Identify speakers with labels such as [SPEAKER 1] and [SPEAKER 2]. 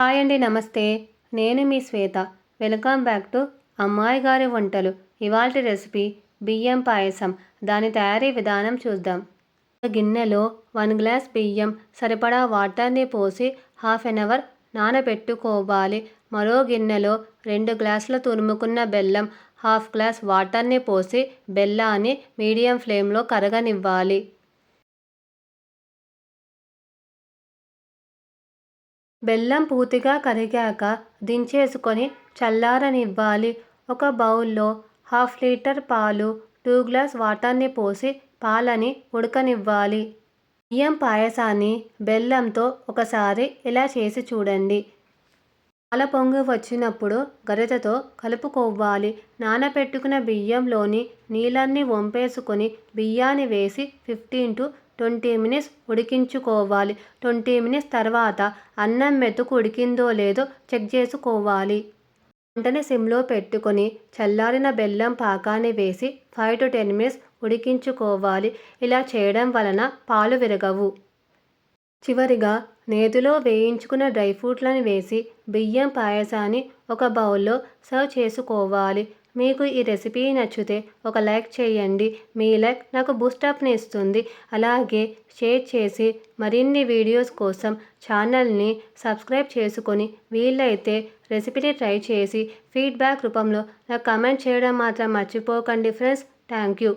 [SPEAKER 1] Hi అండి. నమస్తే. నేను మీ శ్వేత. వెల్కమ్ బ్యాక్ టు అమ్మాయి గారి వంటలు. ఇవాల్టి రెసిపీ బియ్యం పాయసం. దాని తయారీ విధానం చూద్దాం. ఒక గిన్నెలో 1 గ్లాస్ బియ్యం సరిపడా వాటర్ని పోసి హాఫ్ అన్ అవర్ నానబెట్టుకోవాలి. మరో గిన్నెలో 2 గ్లాసుల తురుముకున్న బెల్లం, హాఫ్ గ్లాస్ వాటర్ని పోసి బెల్లాన్ని మీడియం ఫ్లేమ్లో కరగనివ్వాలి. బెల్లం పూర్తిగా కరిగాక దించేసుకొని చల్లారనివ్వాలి. ఒక బౌల్లో హాఫ్ లీటర్ పాలు, 2 గ్లాస్ వాటర్ని పోసి పాలని ఉడకనివ్వాలి. బియ్యం పాయసాన్ని బెల్లంతో ఒకసారి ఇలా చేసి చూడండి. పాల పొంగు వచ్చినప్పుడు గరిటెతో కలుపుకోవాలి. నానబెట్టుకున్న బియ్యంలోని నీళ్ళన్నీ వంపేసుకొని బియ్యాన్ని వేసి 15-20 మినిట్స్ ఉడికించుకోవాలి. 20 మినిట్స్ తర్వాత అన్నం మెతుకు ఉడికిందో లేదో చెక్ చేసుకోవాలి. మంటని సిమ్లో పెట్టుకొని చల్లారిన బెల్లం పాకాన్ని వేసి 5-10 మినిట్స్ ఉడికించుకోవాలి. ఇలా చేయడం వలన పాలు విరగవు. చివరిగా నేతిలో వేయించుకున్న డ్రై ఫ్రూట్లను వేసి బియ్యం పాయసాన్ని ఒక బౌల్లో సర్వ్ చేసుకోవాలి. మీకు ఈ రెసిపీ నచ్చితే ఒక లైక్ చేయండి. మీ లైక్ నాకు బూస్టప్ని ఇస్తుంది. అలాగే షేర్ చేసి మరిన్ని వీడియోస్ కోసం ఛానల్ని సబ్స్క్రైబ్ చేసుకొని వీలైతే రెసిపీని ట్రై చేసి ఫీడ్బ్యాక్ రూపంలో నాకు కామెంట్ చేయడం మాత్రం మర్చిపోకండి ఫ్రెండ్స్. Thank you.